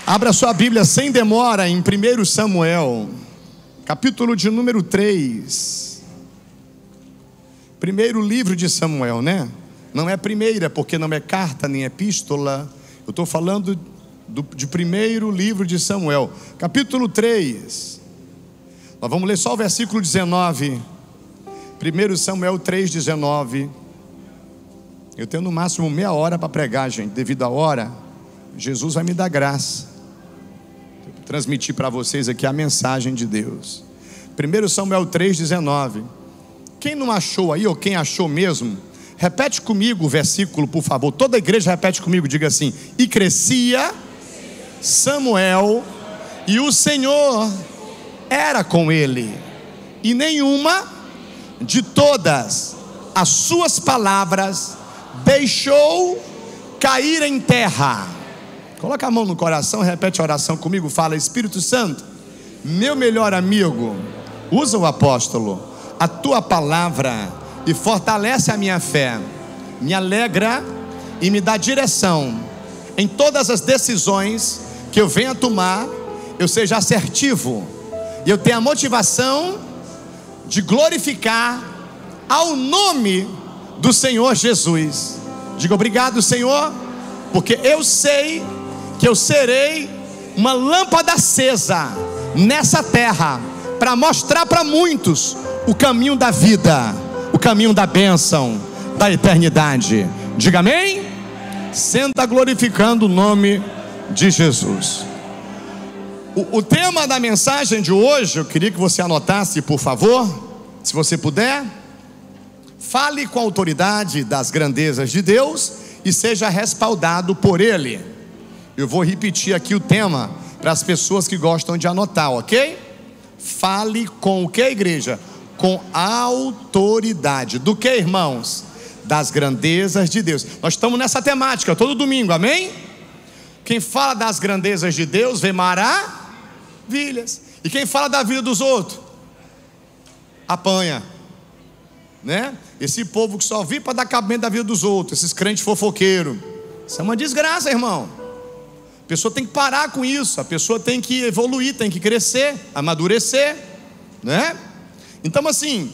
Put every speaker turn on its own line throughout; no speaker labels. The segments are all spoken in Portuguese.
Abra sua Bíblia sem demora em 1 Samuel, capítulo de número 3. Primeiro livro de Samuel, né? Não é primeira, porque não é carta nem epístola. Eu estou falando de primeiro livro de Samuel, capítulo 3. Nós vamos ler só o versículo 19. 1 Samuel 3,19. Eu tenho no máximo meia hora para pregar, gente. Devido à hora, Jesus vai me dar graça. Vou transmitir para vocês aqui a mensagem de Deus. 1 Samuel 3,19. Quem não achou aí, ou quem achou mesmo, repete comigo o versículo, por favor. Toda a igreja repete comigo, diga assim: e crescia Samuel, e o Senhor era com ele, e nenhuma de todas as suas palavras deixou cair em terra. Coloca a mão no coração, repete a oração comigo, fala: Espírito Santo, meu melhor amigo, usa o apóstolo, a tua palavra, e fortalece a minha fé, me alegra e me dá direção em todas as decisões que eu venha tomar. Eu seja assertivo e eu tenha a motivação de glorificar ao nome do Senhor Jesus. Diga obrigado, Senhor, porque eu sei que eu serei uma lâmpada acesa nessa terra, para mostrar para muitos o caminho da vida, o caminho da bênção, da eternidade. Diga amém. Senta glorificando o nome de Jesus. O tema da mensagem de hoje, eu queria que você anotasse, por favor, se você puder. Fale com a autoridade das grandezas de Deus e seja respaldado por Ele. Eu vou repetir aqui o tema para as pessoas que gostam de anotar, ok? Fale com o que, igreja? Com autoridade. Do que, irmãos? Das grandezas de Deus. Nós estamos nessa temática todo domingo, amém? Quem fala das grandezas de Deus vê maravilhas. E quem fala da vida dos outros apanha, né? Esse povo que só vive para dar cabimento da vida dos outros, esses crentes fofoqueiros, isso é uma desgraça, irmão. A pessoa tem que parar com isso. A pessoa tem que evoluir, tem que crescer, amadurecer, né? Então assim,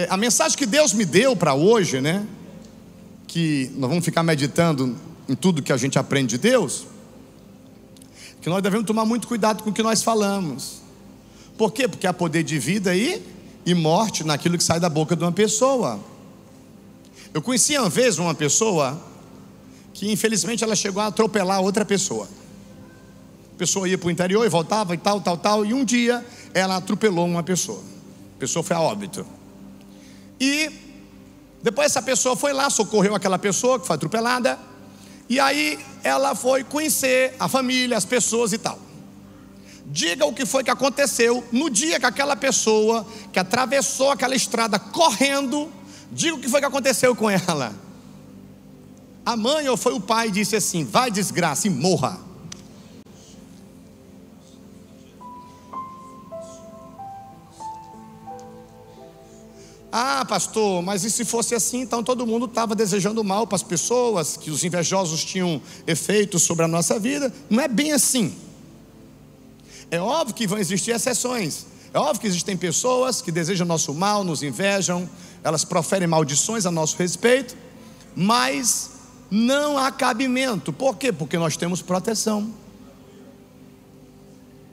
a mensagem que Deus me deu para hoje, né? Que nós vamos ficar meditando em tudo que a gente aprende de Deus, que nós devemos tomar muito cuidado com o que nós falamos. Por quê? Porque há poder de vida e morte naquilo que sai da boca de uma pessoa. Eu conheci uma vez uma pessoa que infelizmente ela chegou a atropelar outra pessoa. A pessoa ia para o interior e voltava e tal, e um dia ela atropelou uma pessoa. A pessoa foi a óbito. E depois essa pessoa foi lá, socorreu aquela pessoa que foi atropelada. E aí ela foi conhecer a família, as pessoas e tal. Diga o que foi que aconteceu no dia que aquela pessoa que atravessou aquela estrada correndo, diga o que foi que aconteceu com ela. A mãe ou foi o pai disse assim: vai desgraça e morra. Ah, pastor, mas e se fosse assim, então todo mundo estava desejando mal para as pessoas, que os invejosos tinham efeitos sobre a nossa vida. Não é bem assim. É óbvio que vão existir exceções. É óbvio que existem pessoas que desejam nosso mal, nos invejam, elas proferem maldições a nosso respeito, mas não há cabimento. Por quê? Porque nós temos proteção,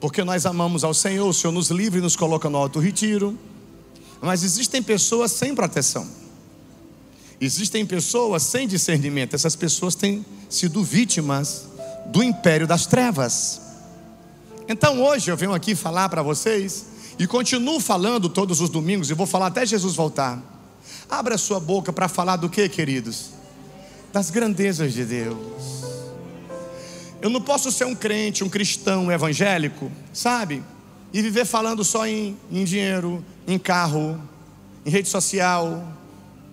porque nós amamos ao Senhor. O Senhor nos livra e nos coloca no alto retiro. Mas existem pessoas sem proteção, existem pessoas sem discernimento. Essas pessoas têm sido vítimas do império das trevas. Então hoje eu venho aqui falar para vocês, e continuo falando todos os domingos, e vou falar até Jesus voltar. Abra sua boca para falar do que, queridos? Das grandezas de Deus. Eu não posso ser um crente, um cristão evangélico, sabe? E viver falando só em dinheiro, em carro, em rede social,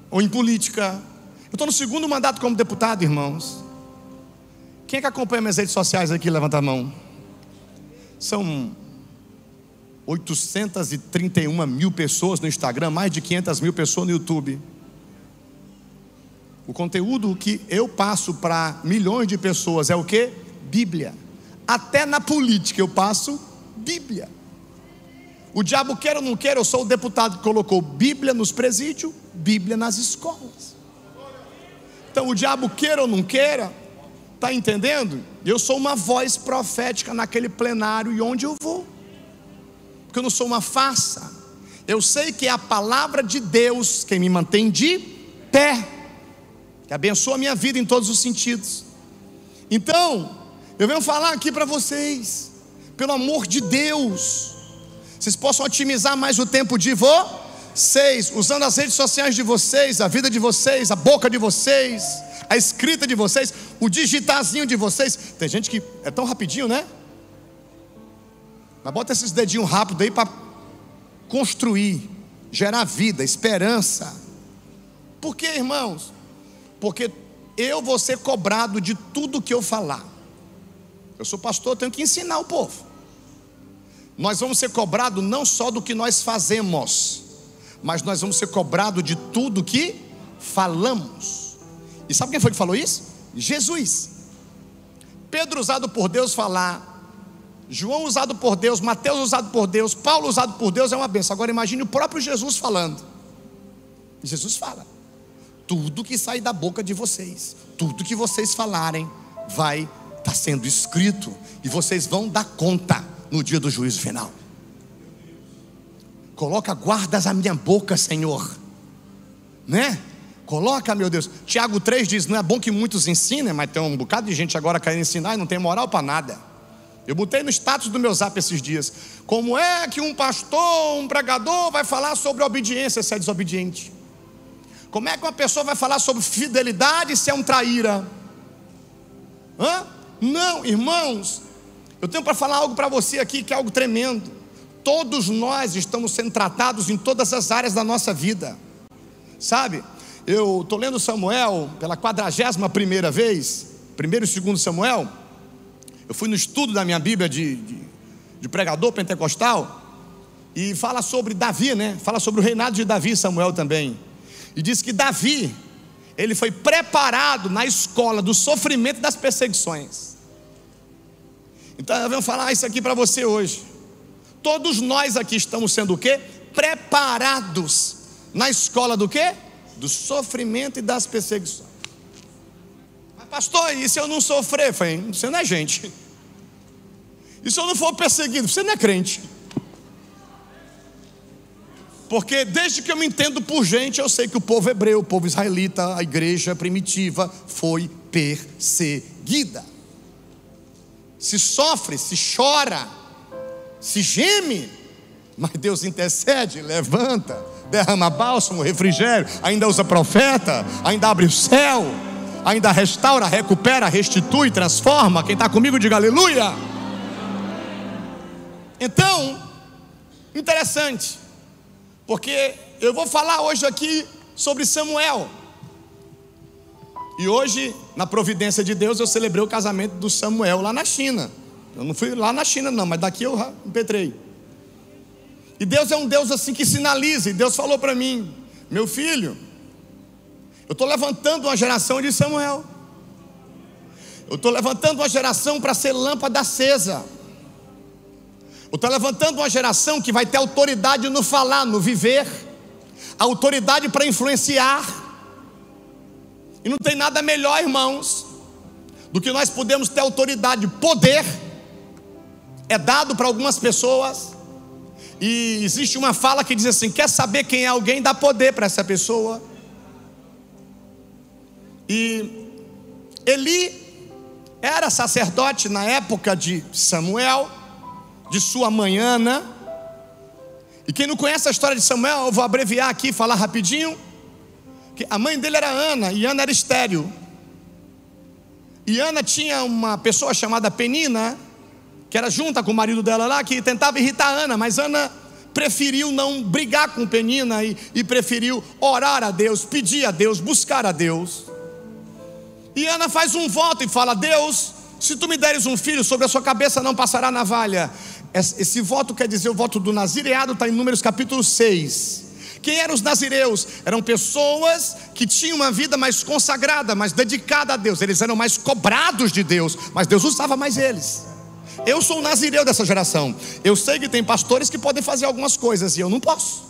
ou em política. Eu estou no segundo mandato como deputado, irmãos. Quem é que acompanha minhas redes sociais aqui? Levanta a mão. São 831 mil pessoas no Instagram, mais de 500 mil pessoas no YouTube. O conteúdo que eu passo para milhões de pessoas é o que? Bíblia. até na política eu passo Bíblia. O diabo queira ou não queira, eu sou o deputado que colocou Bíblia nos presídios, Bíblia nas escolas. Então o diabo queira ou não queira, está entendendo? Eu sou uma voz profética naquele plenário e onde eu vou, porque eu não sou uma farsa. Eu sei que é a palavra de Deus quem me mantém de pé, que abençoa a minha vida em todos os sentidos. Então, eu venho falar aqui para vocês, pelo amor de Deus, vocês possam otimizar mais o tempo de vocês, usando as redes sociais de vocês, a vida de vocês, a boca de vocês, a escrita de vocês, o digitarzinho de vocês. Tem gente que é tão rapidinho, né? Mas bota esses dedinhos rápidos aí para construir, gerar vida, esperança. Por quê, irmãos? Porque eu vou ser cobrado de tudo que eu falar. Eu sou pastor, eu tenho que ensinar o povo. Nós vamos ser cobrados não só do que nós fazemos, mas nós vamos ser cobrados de tudo que falamos. E sabe quem foi que falou isso? Jesus. Pedro usado por Deus falar, João usado por Deus, Mateus usado por Deus, Paulo usado por Deus, é uma benção. Agora imagine o próprio Jesus falando. Jesus fala: tudo que sair da boca de vocês, tudo que vocês falarem, vai estar sendo escrito, e vocês vão dar conta no dia do juízo final. Coloca guardas à minha boca, Senhor, né? Coloca, meu Deus. Tiago 3 diz: não é bom que muitos ensinem, mas tem um bocado de gente agora querendo ensinar e não tem moral para nada. Eu botei no status do meu zap esses dias: como é que um pastor, um pregador vai falar sobre obediência se é desobediente? Como é que uma pessoa vai falar sobre fidelidade se é um traíra? Não, irmãos, eu tenho para falar algo para você aqui que é algo tremendo. Todos nós estamos sendo tratados em todas as áreas da nossa vida, sabe? Eu estou lendo Samuel pela 41ª vez, 1º e 2º Samuel. Eu fui no estudo da minha Bíblia de pregador pentecostal, e fala sobre Davi, né? Fala sobre o reinado de Davi, Samuel também. E diz que Davi, ele foi preparado na escola do sofrimento e das perseguições. Então eu venho falar isso aqui para você hoje. Todos nós aqui estamos sendo o quê? Preparados na escola do quê? Do sofrimento e das perseguições. Mas pastor, e se eu não sofrer? Eu falei: você não é gente. E se eu não for perseguido? Você não é crente. Porque desde que eu me entendo por gente, eu sei que o povo hebreu, o povo israelita, a igreja primitiva foi perseguida. Se sofre, se chora, se geme, mas Deus intercede, levanta, derrama bálsamo, refrigério, ainda usa profeta, ainda abre o céu, ainda restaura, recupera, restitui, transforma. Quem está comigo diga aleluia. Então, interessante, porque eu vou falar hoje aqui sobre Samuel. E hoje, na providência de Deus, eu celebrei o casamento do Samuel lá na China. Eu não fui lá na China não, mas daqui eu impetrei. E Deus é um Deus assim que sinaliza. E Deus falou para mim: meu filho, eu estou levantando uma geração de Samuel. Eu estou levantando uma geração para ser lâmpada acesa. Eu estou levantando uma geração que vai ter autoridade no falar, no viver, autoridade para influenciar. E não tem nada melhor, irmãos, do que nós podemos ter autoridade. Poder é dado para algumas pessoas, e existe uma fala que diz assim: quer saber quem é alguém, dá poder para essa pessoa. E Eli era sacerdote na época de Samuel, de sua mãe Ana. E quem não conhece a história de Samuel, eu vou abreviar aqui e falar rapidinho, que a mãe dele era Ana, e Ana era estéril. E Ana tinha uma pessoa chamada Penina, que era junta com o marido dela lá, que tentava irritar Ana, mas Ana preferiu não brigar com Penina e preferiu orar a Deus, pedir a Deus, buscar a Deus. E Ana faz um voto e fala: Deus, se tu me deres um filho, sobre a sua cabeça não passará navalha. Esse voto quer dizer o voto do nazireado, está em Números capítulo 6. Quem eram os nazireus? Eram pessoas que tinham uma vida mais consagrada, mais dedicada a Deus. Eles eram mais cobrados de Deus, mas Deus usava mais eles. Eu sou o nazireu dessa geração. Eu sei que tem pastores que podem fazer algumas coisas e eu não posso.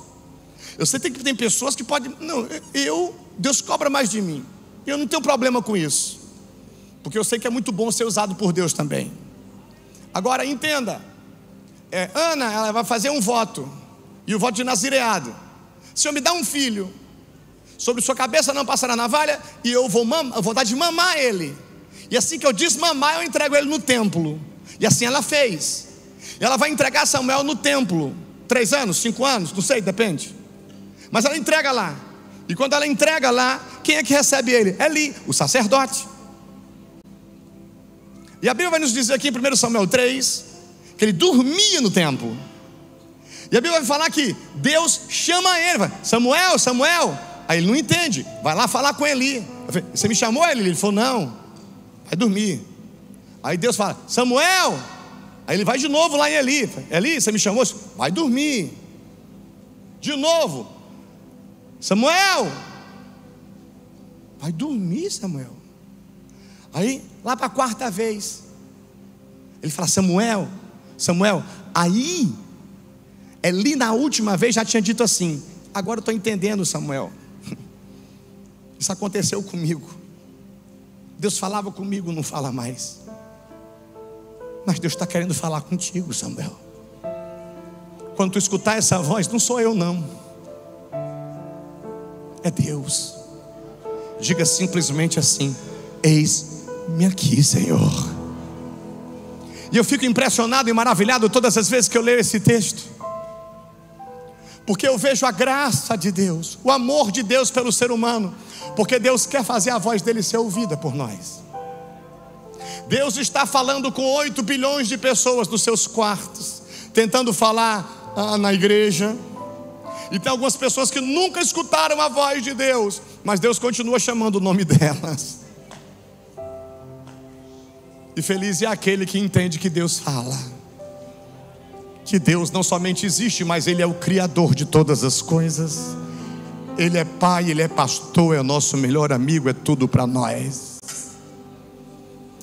Eu sei que tem pessoas que podem. Não, Deus cobra mais de mim. Eu não tenho problema com isso, porque eu sei que é muito bom ser usado por Deus também. Agora entenda, Ana, ela vai fazer um voto, e o voto de nazireado: Senhor, me dá um filho, sobre sua cabeça não passará navalha, e eu vou dar de mamar ele. E assim que eu desmamar, eu entrego ele no templo. E assim ela fez. Ela vai entregar Samuel no templo, 3 anos, 5 anos, não sei, depende. Mas ela entrega lá. E quando ela entrega lá, quem é que recebe ele? Eli, o sacerdote. E a Bíblia vai nos dizer aqui em 1 Samuel 3 que ele dormia no templo. E a Bíblia vai falar que Deus chama ele, vai, Samuel, Samuel. Aí ele não entende, vai lá falar com Eli. Você me chamou, Eli? Ele falou, não, vai dormir. Aí Deus fala, Samuel. Aí ele vai de novo lá em Eli. Eli, você me chamou? Vai dormir. De novo, Samuel. Vai dormir, Samuel. Aí, lá para a 4ª vez, ele fala, Samuel, Samuel. Aí, Eli na última vez já tinha dito assim: agora eu estou entendendo, Samuel. Isso aconteceu comigo. Deus falava comigo, não fala mais. Mas Deus está querendo falar contigo, Samuel. Quando tu escutar essa voz, não sou eu não, é Deus. Diga simplesmente assim: eis-me aqui, Senhor. E eu fico impressionado e maravilhado todas as vezes que eu leio esse texto, porque eu vejo a graça de Deus, o amor de Deus pelo ser humano, porque Deus quer fazer a voz dele ser ouvida por nós. Deus está falando com 8 bilhões de pessoas nos seus quartos, tentando falar na igreja. E tem algumas pessoas que nunca escutaram a voz de Deus, mas Deus continua chamando o nome delas. E feliz é aquele que entende que Deus fala, que Deus não somente existe, mas Ele é o Criador de todas as coisas. Ele é Pai, Ele é pastor, é o nosso melhor amigo, é tudo para nós.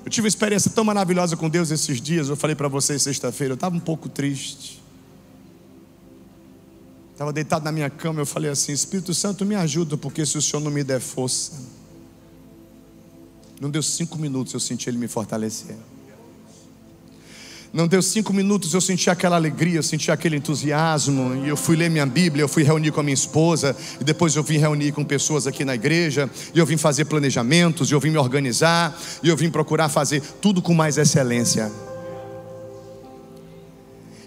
Eu tive uma experiência tão maravilhosa com Deus esses dias. Eu falei para vocês sexta-feira, eu estava um pouco triste. Estava deitado na minha cama, eu falei assim: Espírito Santo, me ajuda, porque se o Senhor não me der força. Não deu 5 minutos, eu senti Ele me fortalecer. Não deu 5 minutos, eu senti aquela alegria, eu senti aquele entusiasmo. E eu fui ler minha Bíblia, eu fui reunir com a minha esposa. E depois eu vim reunir com pessoas aqui na igreja. E eu vim fazer planejamentos, e eu vim me organizar. E eu vim procurar fazer tudo com mais excelência.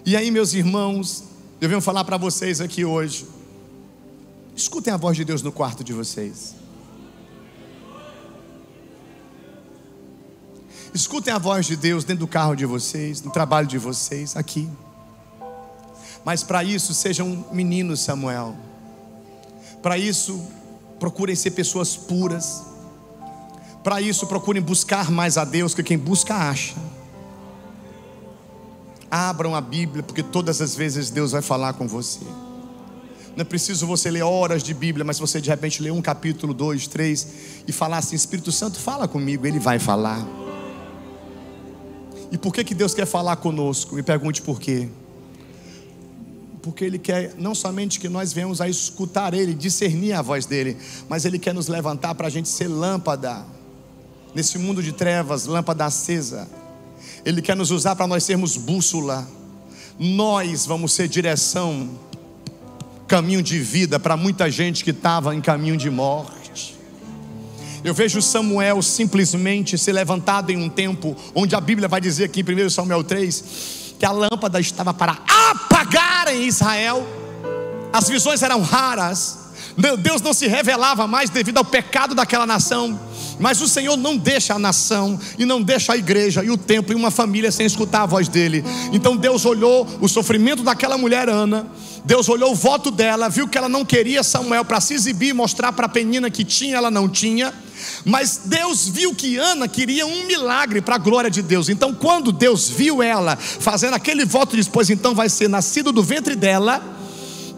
E aí, meus irmãos, eu venho falar para vocês aqui hoje: escutem a voz de Deus no quarto de vocês. Escutem a voz de Deus dentro do carro de vocês, no trabalho de vocês, aqui. Mas para isso, sejam meninos, Samuel. Para isso, procurem ser pessoas puras. Para isso, procurem buscar mais a Deus, que quem busca acha. Abram a Bíblia, porque todas as vezes Deus vai falar com você. Não é preciso você ler horas de Bíblia, mas se você de repente ler 1 capítulo, 2, 3 e falar assim: Espírito Santo, fala comigo, Ele vai falar. E por que Deus quer falar conosco? Me pergunte por quê. Porque Ele quer não somente que nós venhamos a escutar Ele, discernir a voz dEle, mas Ele quer nos levantar para a gente ser lâmpada nesse mundo de trevas, lâmpada acesa. Ele quer nos usar para nós sermos bússola. Nós vamos ser direção, caminho de vida para muita gente que estava em caminho de morte. Eu vejo Samuel simplesmente ser levantado em um tempo onde a Bíblia vai dizer aqui em 1 Samuel 3 que a lâmpada estava para apagar em Israel. As visões eram raras, Deus não se revelava mais devido ao pecado daquela nação. Mas o Senhor não deixa a nação, e não deixa a igreja, e o templo, e uma família sem escutar a voz dEle. Então Deus olhou o sofrimento daquela mulher Ana, Deus olhou o voto dela, viu que ela não queria Samuel para se exibir e mostrar para a Penina que tinha, ela não tinha. Mas Deus viu que Ana queria um milagre para a glória de Deus. Então quando Deus viu ela fazendo aquele voto, disse: pois então vai ser nascido do ventre dela,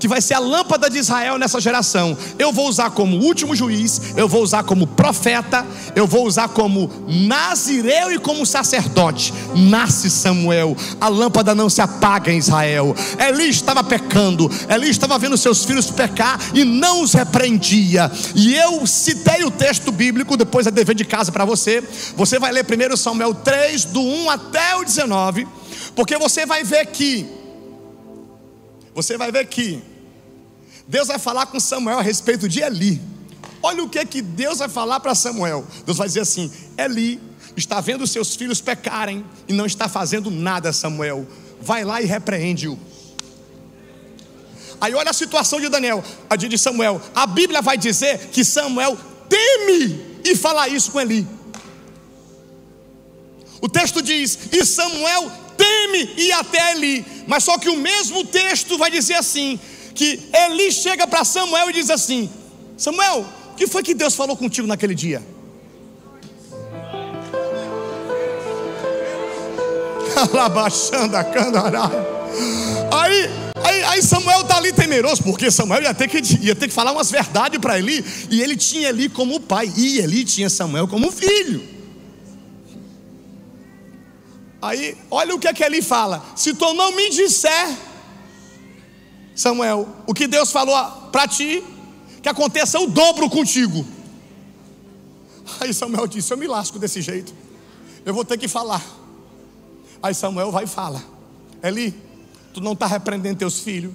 que vai ser a lâmpada de Israel nessa geração. Eu vou usar como último juiz, eu vou usar como profeta, eu vou usar como nazireu e como sacerdote. Nasce Samuel, a lâmpada não se apaga em Israel. Eli estava pecando, Eli estava vendo seus filhos pecar e não os repreendia. E eu citei o texto bíblico, depois é dever de casa para você. Você vai ler 1 Samuel 3, do 1 até o 19, porque você vai ver que Deus vai falar com Samuel a respeito de Eli. Olha o que Deus vai falar para Samuel. Deus vai dizer assim: Eli está vendo seus filhos pecarem e não está fazendo nada, Samuel. Vai lá e repreende-o. Aí olha a situação de de Samuel. A Bíblia vai dizer que Samuel teme e fala isso com Eli. O texto diz: e Samuel teme ir até Eli. Mas só que o mesmo texto vai dizer assim, que Eli chega para Samuel e diz assim: Samuel, o que foi que Deus falou contigo naquele dia? Aí Samuel está ali temeroso, porque Samuel ia ter que falar umas verdades para Eli. E ele tinha Eli como pai, e Eli tinha Samuel como filho. Aí, olha o que Eli fala: se tu não me disser, Samuel, o que Deus falou para ti, que aconteça o dobro contigo. Aí Samuel disse: eu me lasco desse jeito, eu vou ter que falar. Aí Samuel vai e fala: Eli, tu não está repreendendo teus filhos.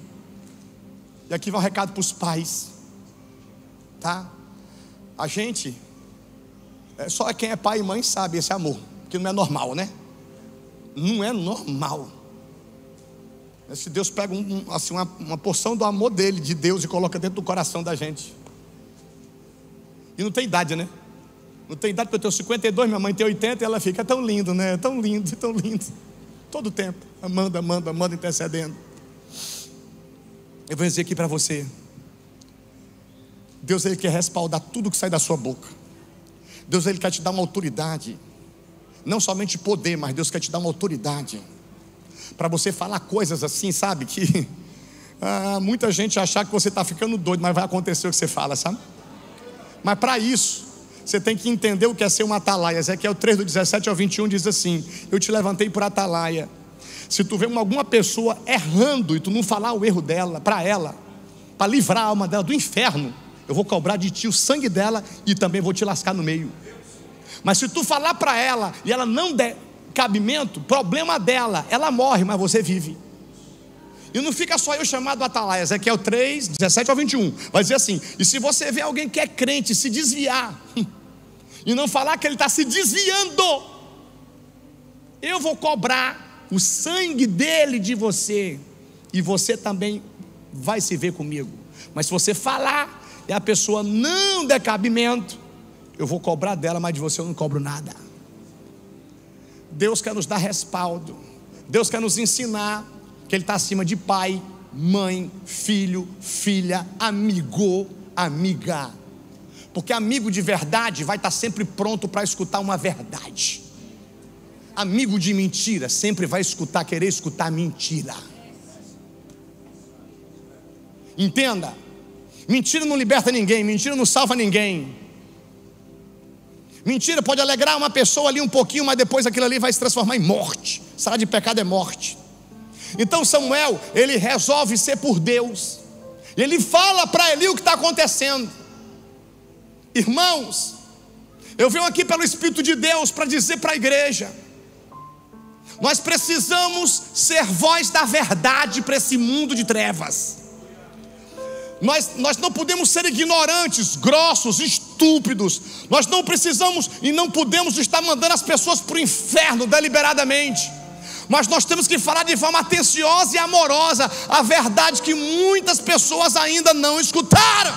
E aqui vai um recado para os pais, tá? A gente, só quem é pai e mãe sabe esse amor, porque não é normal, né? Não é normal. Se Deus pega uma porção do amor dele, de Deus, e coloca dentro do coração da gente. E não tem idade, né? Não tem idade, porque eu tenho 52, minha mãe tem 80, e ela fica: tão lindo, né? Tão lindo, tão lindo. Todo o tempo, amando, intercedendo. Eu vou dizer aqui para você: Deus, Ele quer respaldar tudo que sai da sua boca. Deus, Ele quer te dar uma autoridade, não somente poder, mas Deus quer te dar uma autoridade para você falar coisas assim, sabe? Que muita gente achar que você está ficando doido, mas vai acontecer o que você fala, sabe? Mas para isso, você tem que entender o que é ser um atalaia. Ezequiel 3, do 17 ao 21 diz assim: eu te levantei por atalaia. Se tu vê alguma pessoa errando e tu não falar o erro dela, para livrar a alma dela do inferno, eu vou cobrar de ti o sangue dela e também vou te lascar no meio. Mas se tu falar para ela e ela não der cabimento, problema dela, ela morre, mas você vive. E não fica só eu chamado atalaia. Ezequiel 3, 17 ao 21 vai dizer assim: e se você vê alguém que é crente se desviar e não falar que ele está se desviando, eu vou cobrar o sangue dele de você, e você também vai se ver comigo. Mas se você falar e a pessoa não der cabimento, eu vou cobrar dela, mas de você eu não cobro nada. Deus quer nos dar respaldo. Deus quer nos ensinar que Ele está acima de pai, mãe, filho, filha, amigo, amiga. Porque amigo de verdade vai estar sempre pronto para escutar uma verdade. Amigo de mentira sempre vai querer escutar mentira. Entenda: mentira não liberta ninguém, mentira não salva ninguém. Mentira pode alegrar uma pessoa ali um pouquinho, mas depois aquilo ali vai se transformar em morte. Salário de pecado é morte. Então Samuel, ele resolve ser por Deus, e ele fala para Eli o que está acontecendo. Irmãos, eu venho aqui pelo Espírito de Deus para dizer para a igreja: nós precisamos ser voz da verdade para esse mundo de trevas. Nós não podemos ser ignorantes, grossos, estúpidos. Nós não precisamos e não podemos estar mandando as pessoas para o inferno deliberadamente. Mas nós temos que falar de forma atenciosa e amorosa a verdade que muitas pessoas ainda não escutaram.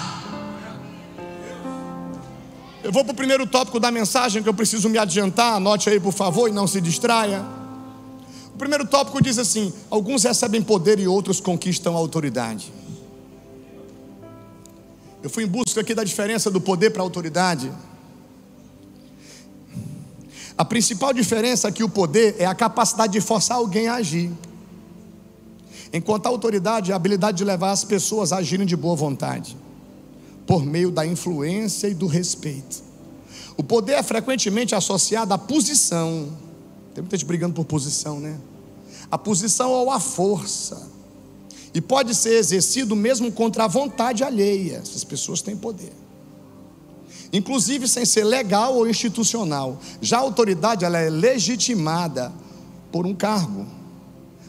Eu vou para o primeiro tópico da mensagem, que eu preciso me adiantar. Anote aí, por favor, e não se distraia. O primeiro tópico diz assim: alguns recebem poder e outros conquistam a autoridade. Eu fui em busca aqui da diferença do poder para a autoridade. A principal diferença é que o poder é a capacidade de forçar alguém a agir. Enquanto a autoridade é a habilidade de levar as pessoas a agirem de boa vontade, por meio da influência e do respeito. O poder é frequentemente associado à posição. Tem muita gente brigando por posição, né? A posição ou a força. E pode ser exercido mesmo contra a vontade alheia. Essas pessoas têm poder, inclusive sem ser legal ou institucional. Já a autoridade, ela é legitimada por um cargo,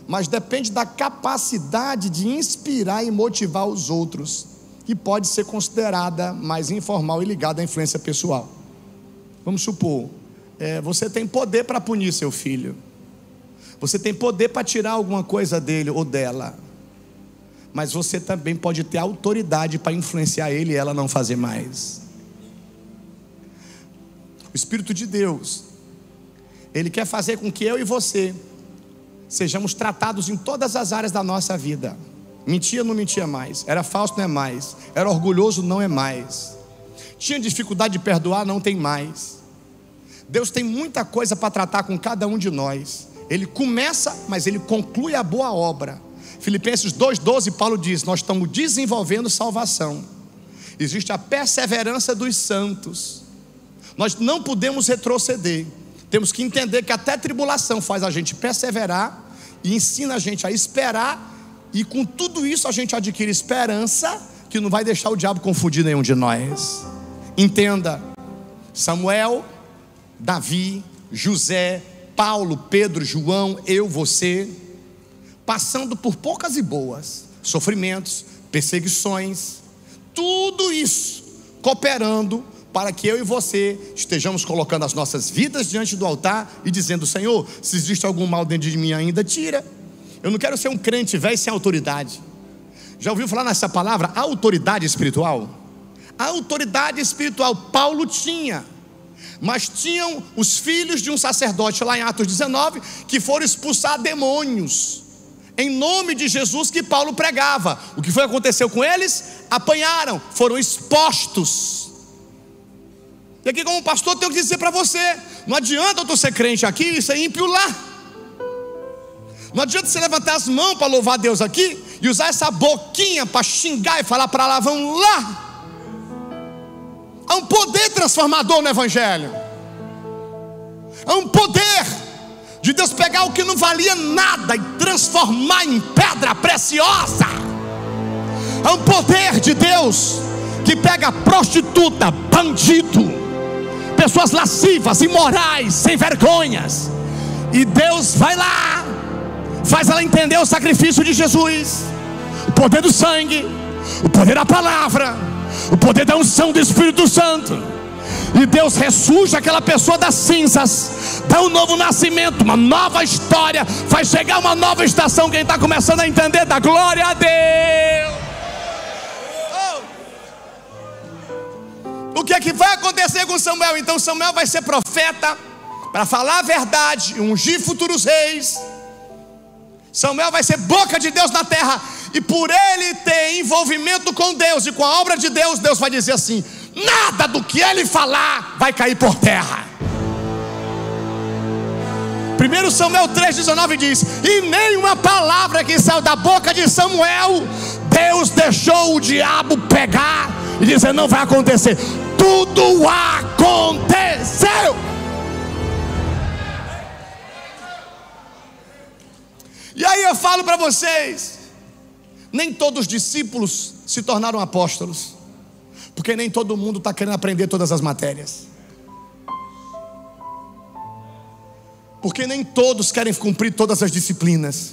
mas depende da capacidade de inspirar e motivar os outros, que pode ser considerada mais informal e ligada à influência pessoal. Vamos supor, você tem poder para punir seu filho, você tem poder para tirar alguma coisa dele ou dela, mas você também pode ter autoridade para influenciar ele e ela não fazer mais. O Espírito de Deus, Ele quer fazer com que eu e você sejamos tratados em todas as áreas da nossa vida. Mentia, não mentia mais. Era falso, não é mais. Era orgulhoso, não é mais. Tinha dificuldade de perdoar, não tem mais. Deus tem muita coisa para tratar com cada um de nós. Ele começa, mas Ele conclui a boa obra. Filipenses 2,12, Paulo diz: nós estamos desenvolvendo salvação. Existe a perseverança dos santos. Nós não podemos retroceder. Temos que entender que até tribulação faz a gente perseverar e ensina a gente a esperar. E com tudo isso a gente adquire esperança, que não vai deixar o diabo confundir nenhum de nós. Entenda: Samuel, Davi, José, Paulo, Pedro, João, eu, você, passando por poucas e boas, sofrimentos, perseguições, tudo isso cooperando para que eu e você estejamos colocando as nossas vidas diante do altar e dizendo: Senhor, se existe algum mal dentro de mim ainda, tira. Eu não quero ser um crente velho sem autoridade. Já ouviu falar nessa palavra, autoridade espiritual? A autoridade espiritual Paulo tinha, mas tinham os filhos de um sacerdote lá em Atos 19 que foram expulsar demônios em nome de Jesus que Paulo pregava. O que foi que aconteceu com eles? Apanharam, foram expostos. E aqui, como pastor, tenho que dizer para você: não adianta tu ser crente aqui e ser ímpio lá. Não adianta você levantar as mãos para louvar a Deus aqui e usar essa boquinha para xingar e falar para lá, vão lá. Há um poder transformador no Evangelho. Há um poder de Deus pegar o que não valia nada e transformar em pedra preciosa. Há um poder de Deus que pega prostituta, bandido, pessoas lascivas, imorais, sem vergonhas, e Deus vai lá, faz ela entender o sacrifício de Jesus, o poder do sangue, o poder da palavra, o poder da unção do Espírito Santo. E Deus ressurge aquela pessoa das cinzas, dá um novo nascimento, uma nova história. Vai chegar uma nova estação. Quem está começando a entender, dá glória a Deus. O que é que vai acontecer com Samuel? Então Samuel vai ser profeta para falar a verdade, ungir futuros reis. Samuel vai ser boca de Deus na terra. E por ele ter envolvimento com Deus e com a obra de Deus, Deus vai dizer assim: nada do que ele falar vai cair por terra. 1 Samuel 3,19 diz: e nenhuma palavra que saiu da boca de Samuel, Deus deixou o diabo pegar e dizer: não vai acontecer. Tudo aconteceu. E aí eu falo para vocês: nem todos os discípulos se tornaram apóstolos, porque nem todo mundo está querendo aprender todas as matérias, porque nem todos querem cumprir todas as disciplinas.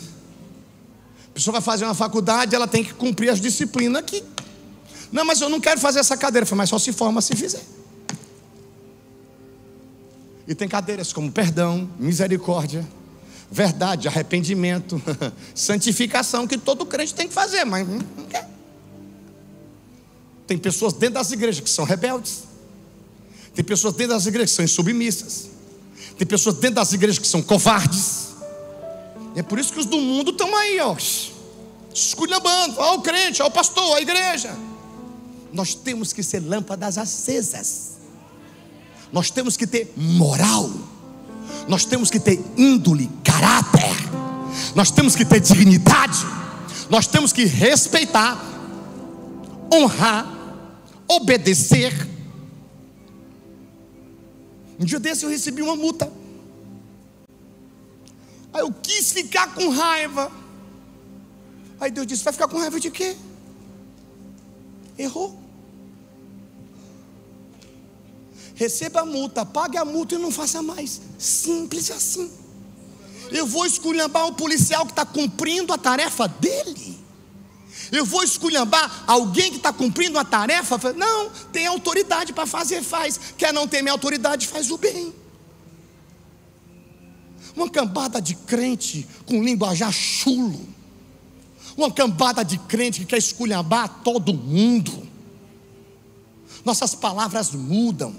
A pessoa vai fazer uma faculdade, ela tem que cumprir as disciplinas aqui. Não, mas eu não quero fazer essa cadeira. Mas só se forma se fizer. E tem cadeiras como perdão, misericórdia, verdade, arrependimento, santificação, que todo crente tem que fazer, mas não quer. Tem pessoas dentro das igrejas que são rebeldes. Tem pessoas dentro das igrejas que são insubmissas. Tem pessoas dentro das igrejas que são covardes. E é por isso que os do mundo estão aí, ó, esculhambando, ó, o crente, ó, o pastor, a igreja. Nós temos que ser lâmpadas acesas. Nós temos que ter moral. Nós temos que ter índole, caráter. Nós temos que ter dignidade. Nós temos que respeitar, honrar, obedecer. Um dia desse eu recebi uma multa. Aí eu quis ficar com raiva. Aí Deus disse: vai ficar com raiva de quê? Errou. Receba a multa, pague a multa e não faça mais. Simples assim. Eu vou esculhambar um policial que está cumprindo a tarefa dele? Eu vou esculhambar alguém que está cumprindo a tarefa? Não, tem autoridade para fazer, faz. Quer não ter minha autoridade, faz o bem. Uma cambada de crente com linguajar chulo. Uma cambada de crente que quer esculhambar todo Nossas palavras mudam.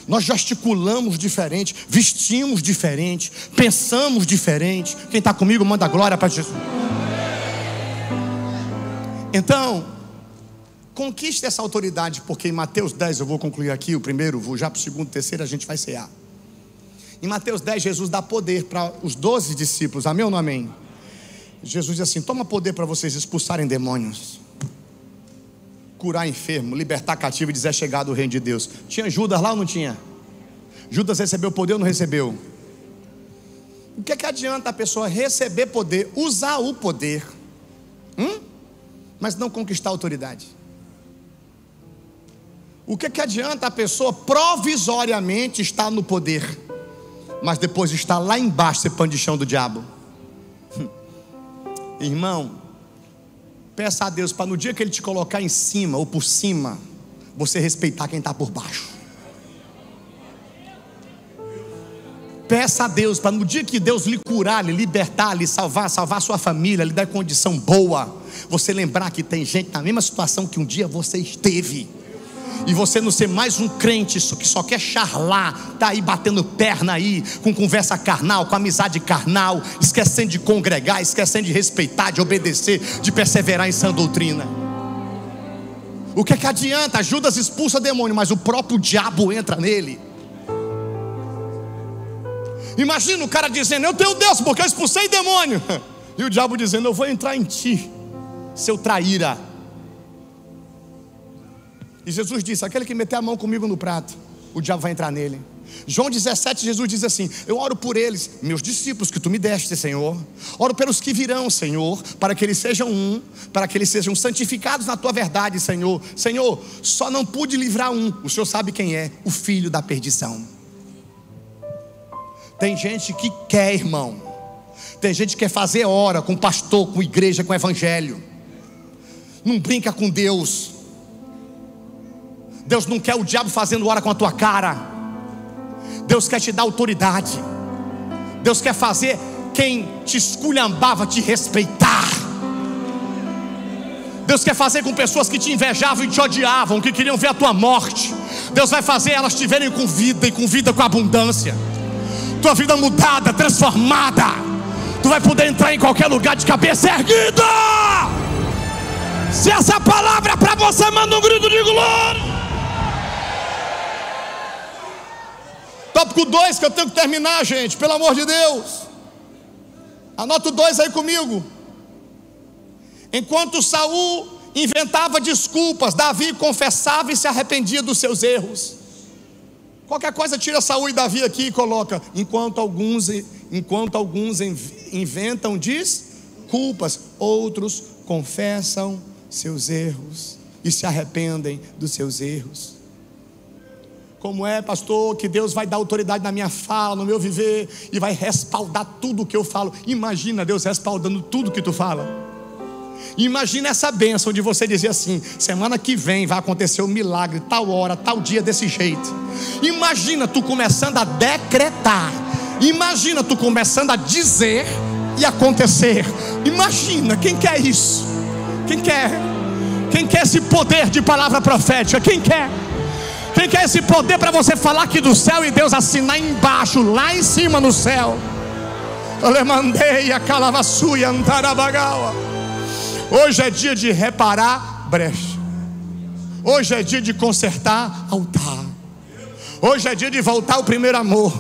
Nós gesticulamos diferente, vestimos diferente, pensamos diferente. Quem está comigo, manda glória para Jesus. Então, conquiste essa autoridade, porque em Mateus 10, eu vou concluir aqui o primeiro, vou já para o segundo, terceiro, a gente vai cear. Em Mateus 10, Jesus dá poder para os 12 discípulos, amém ou não amém? Jesus diz assim: toma poder para vocês expulsarem demônios, curar enfermo, libertar cativo e dizer: é chegado o reino de Deus. Tinha Judas lá ou não tinha? Judas recebeu poder ou não recebeu? O que adianta a pessoa receber poder, usar o poder, mas não conquistar a autoridade? O que adianta a pessoa provisoriamente estar no poder, mas depois estar lá embaixo, ser pano de chão do diabo? Irmão, peça a Deus para no dia que Ele te colocar em cima ou por cima, você respeitar quem está por baixo. Peça a Deus para no dia que Deus lhe curar, lhe libertar, lhe salvar sua família, lhe dar condição boa, você lembrar que tem gente na mesma situação que um dia você esteve. E você não ser mais um crente que só quer charlar, está aí batendo perna aí, com conversa carnal, com amizade carnal, esquecendo de congregar, esquecendo de respeitar, de obedecer, de perseverar em sã doutrina. O que adianta? Judas expulsa demônio, mas o próprio diabo entra nele. Imagina o cara dizendo: eu tenho Deus porque eu expulsei demônio. E o diabo dizendo: eu vou entrar em ti, seu traíra. E Jesus disse: aquele que meter a mão comigo no prato, o diabo vai entrar nele. João 17, Jesus diz assim: eu oro por eles, meus discípulos que tu me deste, Senhor. Oro pelos que virão, Senhor, para que eles sejam um, para que eles sejam santificados na tua verdade, Senhor. Senhor, só não pude livrar um, o Senhor sabe quem é, o filho da perdição. Tem gente que quer, irmão. Tem gente que quer fazer hora com pastor, com igreja, com evangelho. Não brinca com Deus. Deus não quer o diabo fazendo hora com a tua cara. Deus quer te dar autoridade. Deus quer fazer quem te esculhambava te respeitar. Deus quer fazer com pessoas que te invejavam e te odiavam, que queriam ver a tua morte. Deus vai fazer elas te verem com vida, e com vida com abundância. Tua vida mudada, transformada. Tu vai poder entrar em qualquer lugar de cabeça erguida. Se essa palavra é para você, manda um grito de glória. Tópico 2, que eu tenho que terminar, gente, pelo amor de Deus. Anota o 2 aí comigo. Enquanto Saul inventava desculpas, Davi confessava e se arrependia dos seus erros. Qualquer coisa tira Saul e Davi aqui e coloca: enquanto alguns inventam desculpas, outros confessam seus erros e se arrependem dos seus erros. Como é, pastor, que Deus vai dar autoridade na minha fala, no meu viver, e vai respaldar tudo o que eu falo? Imagina Deus respaldando tudo que tu fala. Imagina essa bênção de você dizer assim: semana que vem vai acontecer um milagre, tal hora, tal dia, desse jeito. Imagina tu começando a decretar. Imagina tu começando a dizer e acontecer. Imagina, quem quer isso? Quem quer? Quem quer esse poder de palavra profética? Quem quer? Quem quer esse poder para você falar aqui do céu e Deus assinar embaixo, lá em cima no céu? Hoje é dia de reparar brecha. Hoje é dia de consertar altar. Hoje é dia de voltar ao primeiro amor.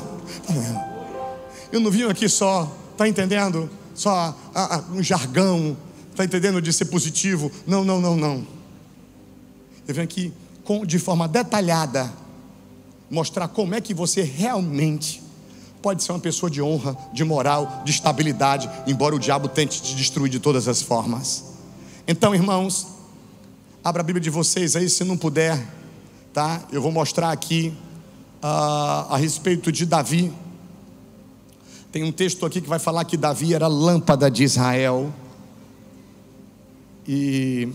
Eu não vim aqui só, tá entendendo? só um jargão, está entendendo, de ser positivo. Não. Eu venho aqui de forma detalhada mostrar como é que você realmente pode ser uma pessoa de honra, de moral, de estabilidade, embora o diabo tente te destruir de todas as formas. Então, irmãos, abra a Bíblia de vocês aí, se não puder, tá? Eu vou mostrar aqui a respeito de Davi. Tem um texto aqui que vai falar que Davi era a lâmpada de Israel. E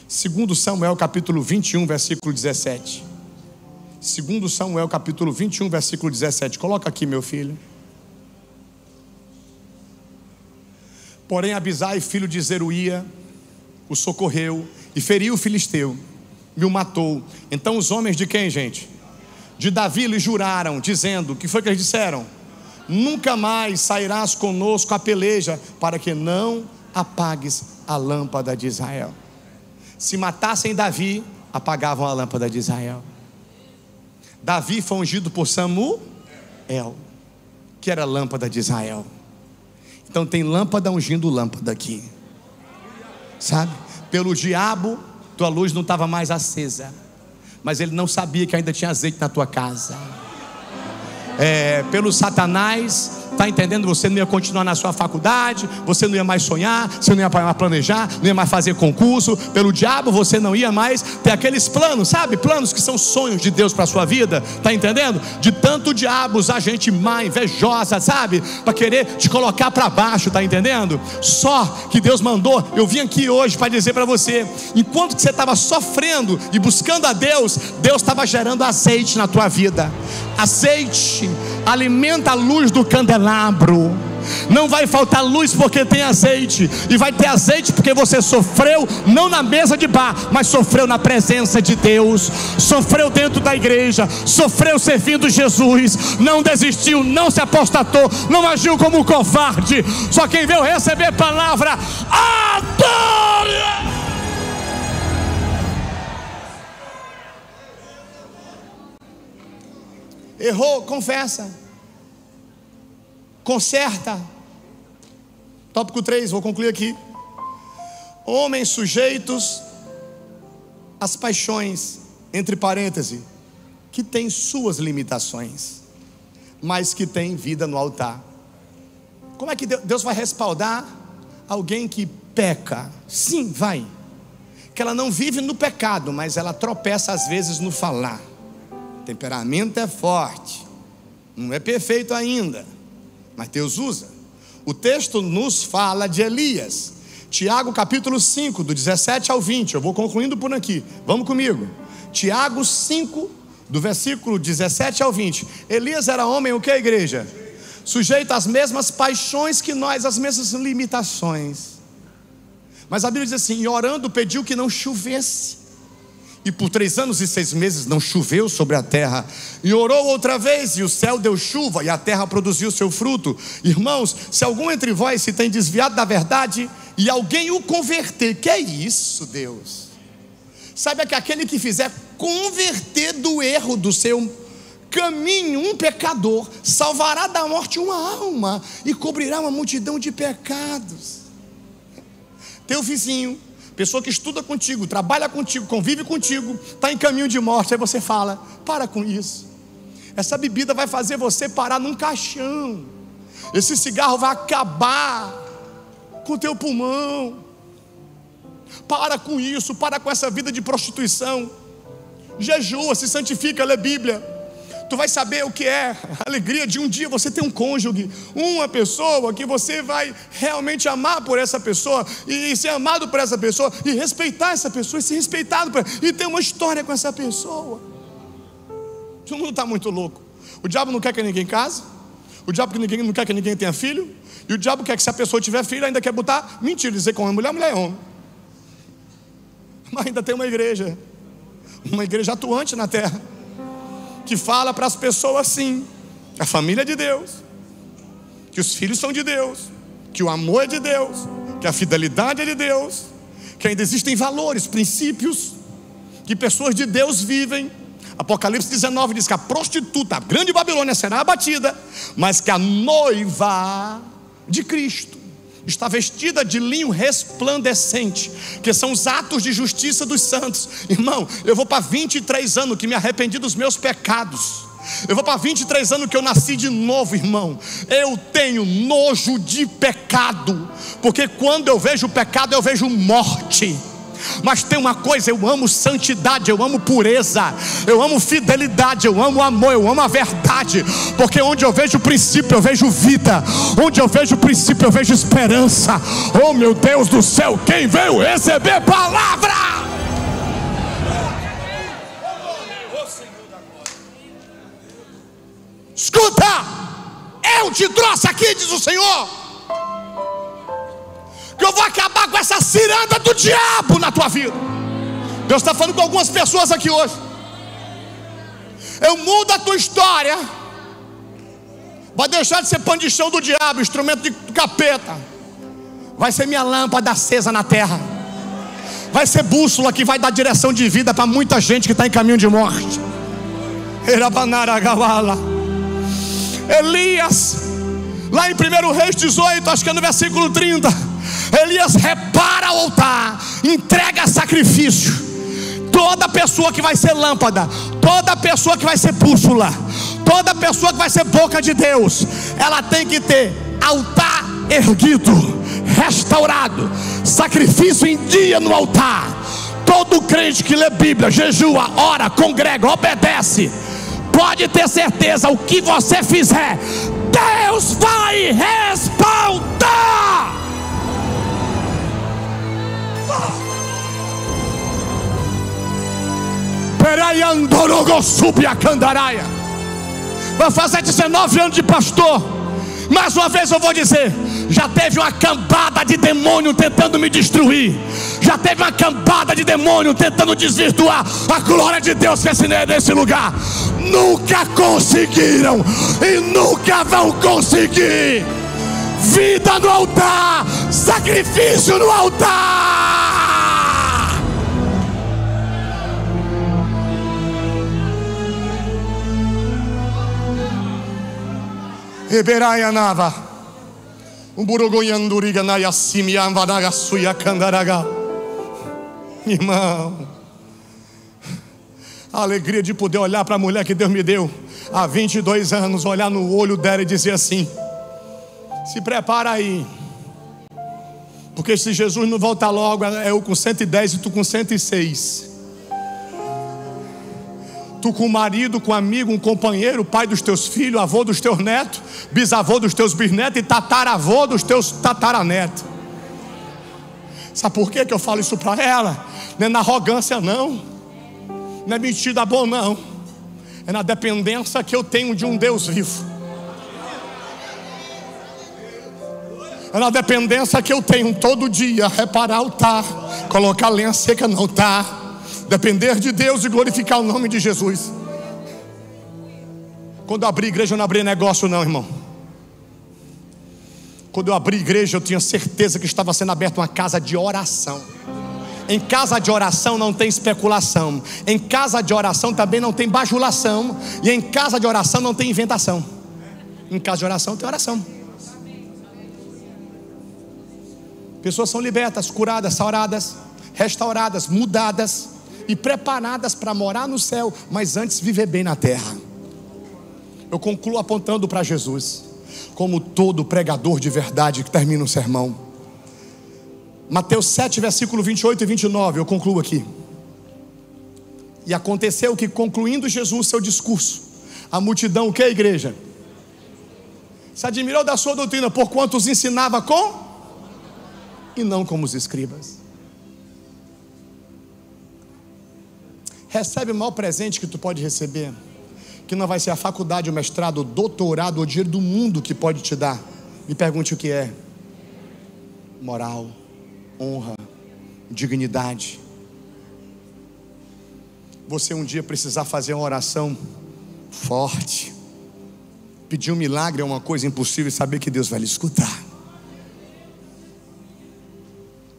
2 Samuel capítulo 21, versículo 17. 2 Samuel capítulo 21, versículo 17. Coloca aqui, meu filho. Porém Abisai, filho de Zeruia, o socorreu e feriu o filisteu e o matou. Então os homens de quem, gente? De Davi lhe juraram, dizendo: o que foi que eles disseram? Nunca mais sairás conosco a peleja, para que não apagues a lâmpada de Israel. Se matassem Davi, apagavam a lâmpada de Israel. Davi foi ungido por Samuel, que era a lâmpada de Israel. Então tem lâmpada ungindo lâmpada aqui, sabe? Pelo diabo, tua luz não estava mais acesa, mas ele não sabia que ainda tinha azeite na tua casa. Pelo Satanás, está entendendo? Você não ia continuar na sua faculdade, você não ia mais sonhar, você não ia mais planejar, não ia mais fazer concurso. Pelo diabo você não ia mais ter aqueles planos, sabe? Planos que são sonhos de Deus para a sua vida, está entendendo? De tanto diabo usar gente má, invejosa, sabe? Para querer te colocar para baixo, está entendendo? Só que Deus mandou, eu vim aqui hoje para dizer para você, enquanto que você estava sofrendo e buscando a Deus, Deus estava gerando azeite na tua vida. Azeite alimenta a luz do candelabro. Não vai faltar luz porque tem azeite, e vai ter azeite porque você sofreu, não na mesa de bar, mas sofreu na presença de Deus, sofreu dentro da igreja, sofreu servindo Jesus, não desistiu, não se apostatou, não agiu como um covarde. Só quem veio receber palavra, adore! Errou, confessa, conserta. Tópico 3, vou concluir aqui. Homens sujeitos às paixões, entre parênteses, que tem suas limitações, mas que tem vida no altar. Como é que Deus vai respaldar alguém que peca? Sim, vai. Que ela não vive no pecado, mas ela tropeça às vezes no falar. O temperamento é forte, não é perfeito ainda, mas Deus usa. O texto nos fala de Elias. Tiago capítulo 5, do 17 ao 20. Eu vou concluindo por aqui, vamos comigo. Tiago 5, do versículo 17 ao 20. Elias era homem o que, igreja? Sujeito às mesmas paixões que nós, às mesmas limitações. Mas a Bíblia diz assim: e orando pediu que não chovesse. E por 3 anos e 6 meses não choveu sobre a terra. E orou outra vez, e o céu deu chuva, e a terra produziu seu fruto. Irmãos, se algum entre vós se tem desviado da verdade, e alguém o converter, que é isso, Deus? Saiba que aquele que fizer converter do erro do seu caminho um pecador, salvará da morte uma alma, e cobrirá uma multidão de pecados. Teu vizinho, pessoa que estuda contigo, trabalha contigo, convive contigo, está em caminho de morte, aí você fala: para com isso, essa bebida vai fazer você parar num caixão, esse cigarro vai acabar com o teu pulmão, para com isso, para com essa vida de prostituição, jejua, se santifica, lê Bíblia. Tu vai saber o que é a alegria de um dia você ter um cônjuge, uma pessoa que você vai realmente amar por essa pessoa, e ser amado por essa pessoa, e respeitar essa pessoa, e ser respeitado por ela, e ter uma história com essa pessoa. O mundo está muito louco. O diabo não quer que ninguém case, o diabo não quer que ninguém tenha filho, e o diabo quer que, se a pessoa tiver filho, ainda quer botar mentira, dizer que mulher é homem. Mas ainda tem uma igreja atuante na terra, que fala para as pessoas assim: a família é de Deus, que os filhos são de Deus, que o amor é de Deus, que a fidelidade é de Deus, que ainda existem valores, princípios que pessoas de Deus vivem. Apocalipse 19 diz que a prostituta, a grande Babilônia, será abatida, mas que a noiva de Cristo está vestida de linho resplandecente, que são os atos de justiça dos santos. Irmão, eu vou para 23 anos que me arrependi dos meus pecados. Eu vou para 23 anos que eu nasci de novo, irmão. Eu tenho nojo de pecado, porque quando eu vejo pecado, eu vejo morte. Mas tem uma coisa, eu amo santidade, eu amo pureza, eu amo fidelidade, eu amo amor, eu amo a verdade. Porque onde eu vejo princípio, eu vejo vida. Onde eu vejo princípio, eu vejo esperança. Oh meu Deus do céu, quem veio receber palavra? Escuta, eu te trouxe aqui, diz o Senhor, que eu vou acabar com essa ciranda do diabo na tua vida. Deus está falando com algumas pessoas aqui hoje. Eu mudo a tua história. Vai deixar de ser pano de chão do diabo, instrumento de capeta. Vai ser minha lâmpada acesa na terra. Vai ser bússola que vai dar direção de vida para muita gente que está em caminho de morte. Elias, lá em 1 Reis 18, acho que é no versículo 30, Elias repara o altar, entrega sacrifício. Toda pessoa que vai ser lâmpada, toda pessoa que vai ser bússola, toda pessoa que vai ser boca de Deus, ela tem que ter altar erguido, restaurado, sacrifício em dia no altar. Todo crente que lê Bíblia, jejua, ora, congrega, obedece, pode ter certeza, o que você fizer, Deus vai respaldar. Vai fazer 19 anos de pastor. Mais uma vez eu vou dizer, já teve uma cambada de demônio tentando me destruir. Já teve uma cambada de demônio tentando desvirtuar a glória de Deus que é nesse lugar. Nunca conseguiram e nunca vão conseguir. Vida no altar, sacrifício no altar. Eberaia nava, burugoyanduriga na yasimi amvanaga suya candaraga. Irmão, a alegria de poder olhar para a mulher que Deus me deu há 22 anos, olhar no olho dela e dizer assim: se prepara aí, porque se Jesus não voltar logo, é eu com 110 e tu com 106. Tu com o marido, com um amigo, um companheiro, pai dos teus filhos, avô dos teus netos, bisavô dos teus bisnetos e tataravô dos teus tataranetos. Sabe por que eu falo isso para ela? Não é na arrogância não, não é mentira bom não, é na dependência que eu tenho de um Deus vivo. É na dependência que eu tenho todo dia, reparar o altar, colocar lenha seca no altar, depender de Deus e glorificar o nome de Jesus. Quando eu abri igreja, eu não abri negócio não, irmão. Quando eu abri igreja, eu tinha certeza que estava sendo aberta uma casa de oração. Em casa de oração não tem especulação. Em casa de oração também não tem bajulação. E em casa de oração não tem inventação. Em casa de oração tem oração. Pessoas são libertas, curadas, saradas, restauradas, mudadas e preparadas para morar no céu, mas antes viver bem na terra. Eu concluo apontando para Jesus, como todo pregador de verdade que termina um sermão. Mateus 7, versículo 28 e 29, eu concluo aqui. E aconteceu que, concluindo Jesus seu discurso, a multidão, o que é a igreja? Se admirou da sua doutrina, porquanto os ensinava com e não como os escribas. Recebe o maior presente que tu pode receber, que não vai ser a faculdade, o mestrado, o doutorado, o dinheiro do mundo que pode te dar. Me pergunte o que é: moral, honra, dignidade. Você um dia precisar fazer uma oração forte, pedir um milagre é uma coisa impossível, e saber que Deus vai lhe escutar.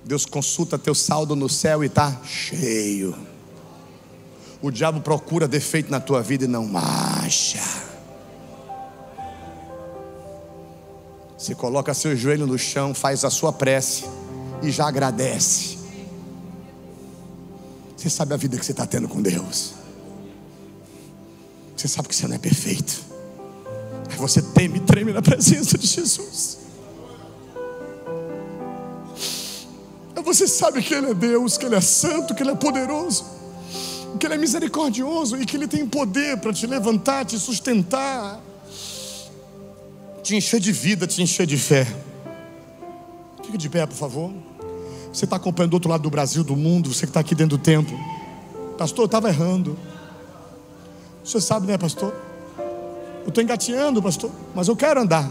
Deus consulta teu saldo no céu e está cheio. O diabo procura defeito na tua vida e não acha. Você coloca seu joelho no chão, faz a sua prece e já agradece. Você sabe a vida que você está tendo com Deus. Você sabe que você não é perfeito. Aí você teme e treme na presença de Jesus. Aí você sabe que Ele é Deus, que Ele é santo, que Ele é poderoso, que Ele é misericordioso e que Ele tem poder para te levantar, te sustentar, te encher de vida, te encher de fé. Fique de pé, por favor. Você está acompanhando do outro lado do Brasil, do mundo, você que está aqui dentro do templo. Pastor, eu estava errando. Você sabe, né, pastor? Eu estou engateando, pastor, mas eu quero andar.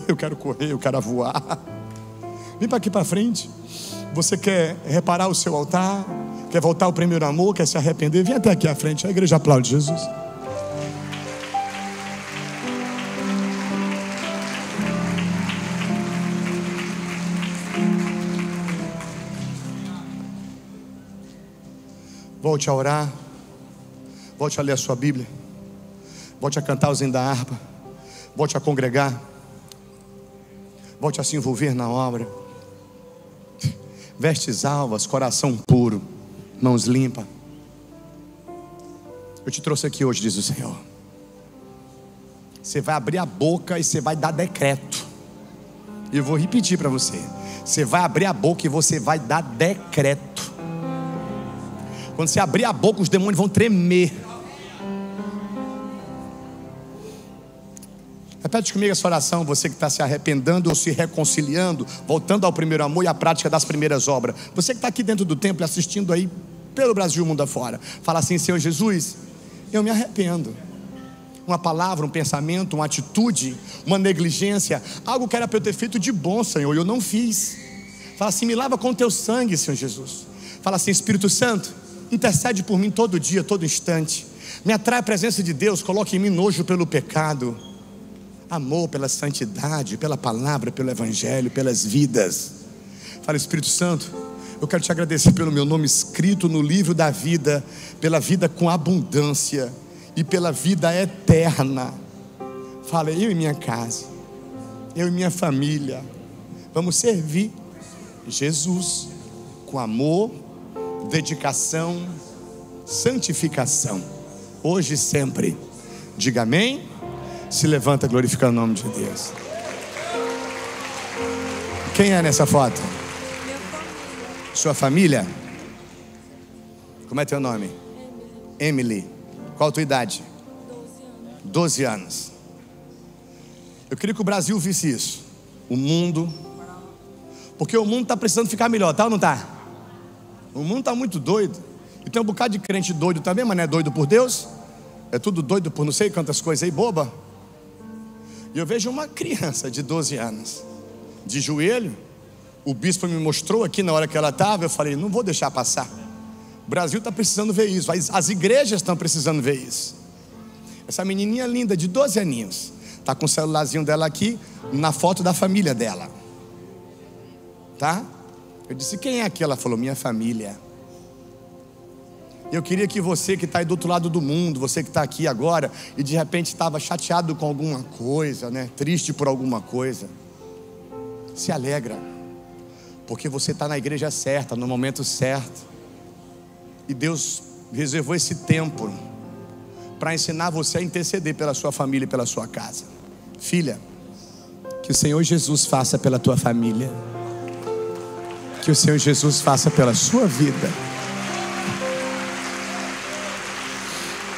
Eu quero correr, eu quero voar. Vem para aqui para frente. Você quer reparar o seu altar? Quer voltar ao primeiro amor? Quer se arrepender? Vem até aqui à frente. A igreja aplaude Jesus. Volte a orar. Volte a ler a sua Bíblia. Volte a cantar os hinos da harpa. Volte a congregar. Volte a se envolver na obra. Vestes alvas, coração puro, mãos limpas. Eu te trouxe aqui hoje, diz o Senhor. Você vai abrir a boca e você vai dar decreto. E eu vou repetir para você. Você vai abrir a boca e você vai dar decreto. Quando você abrir a boca, os demônios vão tremer. Repete comigo essa oração, você que está se arrependendo ou se reconciliando, voltando ao primeiro amor e à prática das primeiras obras. Você que está aqui dentro do templo, assistindo aí pelo Brasil e mundo afora. Fala assim: Senhor Jesus, eu me arrependo. Uma palavra, um pensamento, uma atitude, uma negligência, algo que era para eu ter feito de bom, Senhor, eu não fiz. Fala assim: me lava com teu sangue, Senhor Jesus. Fala assim: Espírito Santo, intercede por mim todo dia, todo instante. Me atrai a presença de Deus, coloque em mim nojo pelo pecado, amor pela santidade, pela palavra, pelo evangelho, pelas vidas. Fala: Espírito Santo, eu quero te agradecer pelo meu nome escrito no livro da vida, pela vida com abundância e pela vida eterna. Fala: eu e minha casa, eu e minha família, vamos servir Jesus com amor, dedicação, santificação, hoje e sempre. Diga amém. Se levanta glorificando o nome de Deus. Quem é nessa foto? Sua família? Como é teu nome? Emily. Qual a tua idade? 12 anos. Eu queria que o Brasil visse isso. O mundo. Porque o mundo está precisando ficar melhor, tá ou não está? O mundo está muito doido. E tem um bocado de crente doido também, mas não é doido por Deus. É tudo doido por não sei quantas coisas aí, boba. E eu vejo uma criança de 12 anos, de joelho. O bispo me mostrou aqui na hora que ela estava. Eu falei: não vou deixar passar. O Brasil está precisando ver isso. As igrejas estão precisando ver isso. Essa menininha linda de 12 aninhos está com o celularzinho dela aqui, na foto da família dela. Tá? Eu disse: quem é aqui? Ela falou: minha família. Eu queria que você que está aí do outro lado do mundo, você que está aqui agora e de repente estava chateado com alguma coisa, né? Triste por alguma coisa, se alegra, porque você está na igreja certa, no momento certo. E Deus reservou esse tempo para ensinar você a interceder pela sua família e pela sua casa. Filha, que o Senhor Jesus faça pela tua família, que o Senhor Jesus faça pela sua vida.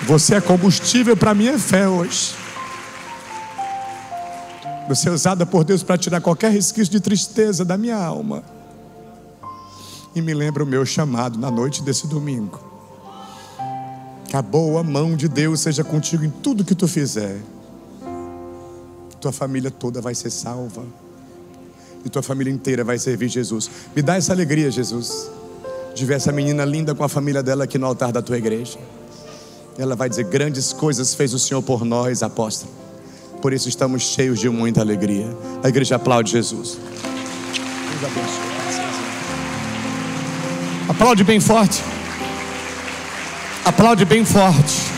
Você é combustível para a minha fé hoje. Você é usada por Deus para tirar qualquer resquício de tristeza da minha alma. E me lembra o meu chamado na noite desse domingo. Que a boa mão de Deus seja contigo em tudo que tu fizer. Tua família toda vai ser salva. E tua família inteira vai servir Jesus. Me dá essa alegria, Jesus, de ver essa menina linda com a família dela aqui no altar da tua igreja. Ela vai dizer: grandes coisas fez o Senhor por nós, apóstolo. Por isso estamos cheios de muita alegria. A igreja aplaude Jesus. Deus abençoe. Aplaude bem forte. Aplaude bem forte.